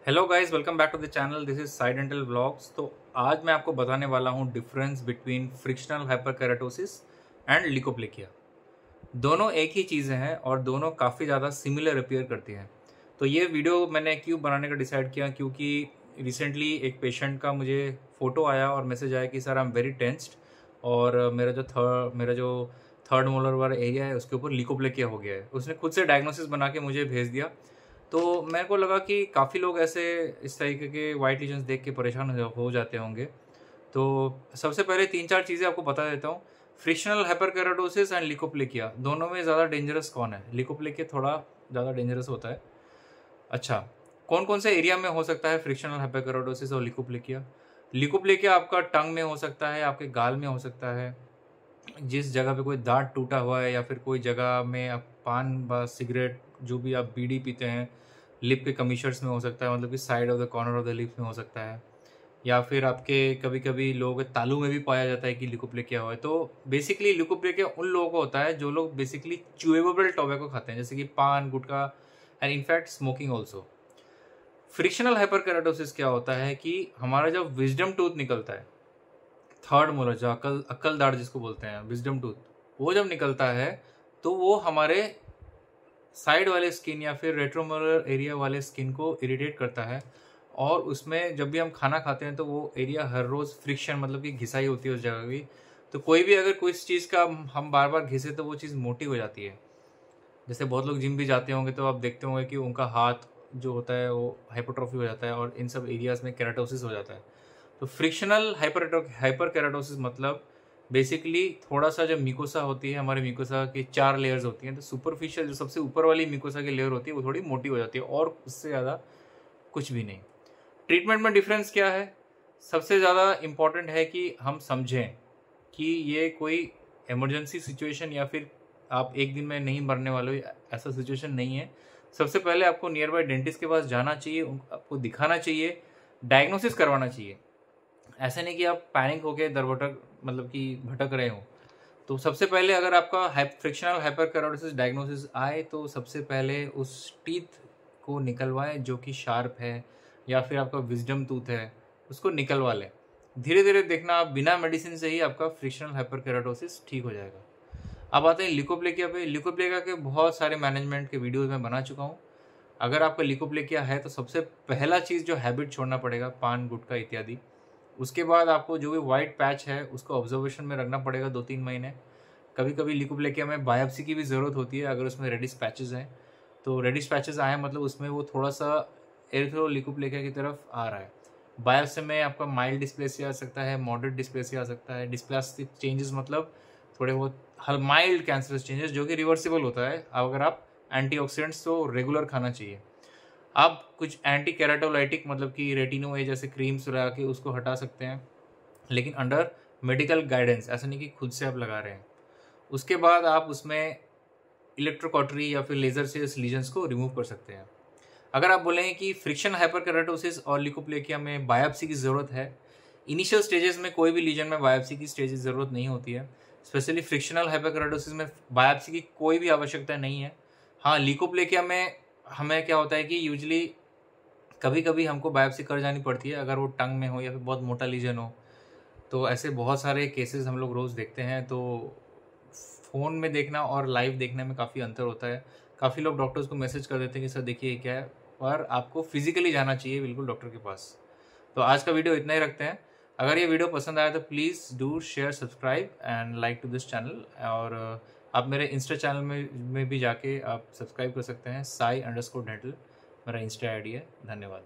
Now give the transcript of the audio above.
Hello guys, welcome back to the channel. This is side dental vlogs. तो आज मैं आपको बताने वाला हूँ difference between frictional hyperkeratosis and leukoplakia. दोनों एक ही चीज़ें हैं और दोनों काफ़ी ज़्यादा सिमिलर अपीयर करती हैं। तो ये वीडियो मैंने क्यों बनाने का डिसाइड किया, क्योंकि रिसेंटली एक पेशेंट का मुझे फ़ोटो आया और मैसेज आया कि sir I am very tensed और मेरा जो थर्ड मोलर वाला एरिया है उसके ऊपर लिकोप्लेकिया हो गया है। उसने खुद से डायग्नोसिस बना के मुझे भेज दिया। तो मेरे को लगा कि काफ़ी लोग ऐसे इस तरीके के वाइट लीजन्स देख के परेशान हो जाते होंगे। तो सबसे पहले 3-4 चीज़ें आपको बता देता हूँ। फ्रिक्शनल हाइपरकेराटोसिस एंड लिकोप्लेकिया, दोनों में ज़्यादा डेंजरस कौन है? लिकोप्लेकिया थोड़ा ज़्यादा डेंजरस होता है। अच्छा, कौन कौन से एरिया में हो सकता है फ्रिक्शनल हाइपरकेराटोसिस और लिकोप्लेकिया? लिकोप्लेकिया आपका टंग में हो सकता है, आपके गाल में हो सकता है, जिस जगह पे कोई दांत टूटा हुआ है या फिर कोई जगह में आप पान व सिगरेट जो भी आप बीड़ी पीते हैं, लिप के कमीशर्स में हो सकता है, मतलब कि side of the corner of the lips में हो सकता है, या फिर आपके कभी कभी लोगों के तालू में भी पाया जाता है कि लिकोप्लेकिया हो है। तो बेसिकली लिकोप्लेकिया उन लोगों को होता है जो लोग बेसिकली च्यूएबल टोबैको खाते हैं, जैसे कि paan, gutkha and in fact smoking also. Frictional hyperkeratosis क्या होता है कि हमारा जब विजडम टूथ निकलता है, थर्ड मोलर जो अक्ल दाढ़ जिसको बोलते हैं, विजडम टूथ, वो जब निकलता है तो वो हमारे साइड वाले स्किन या फिर रेट्रोमोलर एरिया वाले स्किन को इरिटेट करता है। और उसमें जब भी हम खाना खाते हैं तो वो एरिया हर रोज़ फ्रिक्शन, मतलब कि घिसाई होती है उस जगह की। तो कोई भी अगर कोई चीज़ का हम बार बार घिसे तो वो चीज़ मोटी हो जाती है। जैसे बहुत लोग जिम भी जाते होंगे तो आप देखते होंगे कि उनका हाथ जो होता है वो हाइपोट्रोफी हो जाता है और इन सब एरियाज में केराटोसिस हो जाता है। तो फ्रिक्शनल हाइपर केराटोसिस मतलब बेसिकली थोड़ा सा जब मिकोसा होती है, हमारे मिकोसा की 4 लेयर्स होती हैं, तो सुपरफिशियल जो सबसे ऊपर वाली मिकोसा की लेयर होती है वो थोड़ी मोटी हो जाती है और उससे ज़्यादा कुछ भी नहीं। ट्रीटमेंट में डिफरेंस क्या है? सबसे ज़्यादा इम्पॉर्टेंट है कि हम समझें कि ये कोई इमरजेंसी सिचुएशन या फिर आप एक दिन में नहीं मरने वाले हो, ऐसा सिचुएशन नहीं है। सबसे पहले आपको नियर बाय डेंटिस्ट के पास जाना चाहिए, आपको दिखाना चाहिए, डायग्नोसिस करवाना चाहिए। ऐसे नहीं कि आप पैनिक होके दरभटक, मतलब कि भटक रहे हो। तो सबसे पहले अगर आपका फ्रिक्शनल हाइपरकेराटोसिस डायग्नोसिस आए तो सबसे पहले उस टीथ को निकलवाएं जो कि शार्प है, या फिर आपका विजडम टूथ है उसको निकलवा लें। धीरे धीरे देखना, आप बिना मेडिसिन से ही आपका फ्रिक्शनल हाइपरकेराटोसिस ठीक हो जाएगा। अब आते हैं लिकोप्लेकिया पे। लिकोप्लेकिया के बहुत सारे मैनेजमेंट के वीडियोज में बना चुका हूँ। अगर आपका लिकोप्लेकिया है तो सबसे पहला चीज़ जो हैबिट छोड़ना पड़ेगा, पान, गुटखा इत्यादि। उसके बाद आपको जो भी वाइट पैच है उसको ऑब्जर्वेशन में रखना पड़ेगा 2-3 महीने। कभी कभी लिकोप्लेकिया में बायोप्सी की भी ज़रूरत होती है। अगर उसमें रेडिश पैचेस हैं तो रेडिश पैचेस आए मतलब उसमें वो थोड़ा सा एरिथ्रोलिकोप्लेकिया की तरफ आ रहा है। बायोप्सी में आपका माइल्ड डिस्प्लेसिया आ सकता है, मॉडरेट डिस्प्लेसिया आ सकता है। डिस्प्लास्टिक चेंजेस मतलब थोड़े बहुत माइल्ड कैंसरस चेंजेस जो कि रिवर्सिबल होता है अगर आप एंटीऑक्सीडेंट्स तो रेगुलर खाना चाहिए। आप कुछ एंटी केराटोलाइटिक, मतलब कि रेटिनो ए जैसे क्रीम्स लगा के उसको हटा सकते हैं, लेकिन अंडर मेडिकल गाइडेंस, ऐसा नहीं कि खुद से आप लगा रहे हैं। उसके बाद आप उसमें इलेक्ट्रोकॉटरी या फिर लेजर से इस लीजन्स को रिमूव कर सकते हैं। अगर आप बोलें कि फ्रिक्शन हाइपरकेराटोसिस और लिकोप्लेकिया में बायोप्सी की ज़रूरत है, इनिशियल स्टेजेस में कोई भी लीजन में बायोप्सी की स्टेज ज़रूरत नहीं होती है। स्पेशली फ्रिक्शनल हाइपरकेराटोसिस में बायोप्सी की कोई भी आवश्यकता नहीं है। हाँ, लिकोप्लेकिया में हमें क्या होता है कि यूजली कभी कभी हमको बायोप्सी कर जानी पड़ती है अगर वो टंग में हो या फिर बहुत मोटा लीजन हो। तो ऐसे बहुत सारे केसेस हम लोग रोज़ देखते हैं। तो फ़ोन में देखना और लाइव देखने में काफ़ी अंतर होता है। काफ़ी लोग डॉक्टर्स को मैसेज कर देते हैं कि सर देखिए क्या है, पर आपको फिजिकली जाना चाहिए बिल्कुल डॉक्टर के पास। तो आज का वीडियो इतना ही रखते हैं। अगर ये वीडियो पसंद आया तो please do share, subscribe and like to this channel. और आप मेरे इंस्टा चैनल में भी जाके आप सब्सक्राइब कर सकते हैं, साई_डेंटल मेरा इंस्टा आईडी है। धन्यवाद।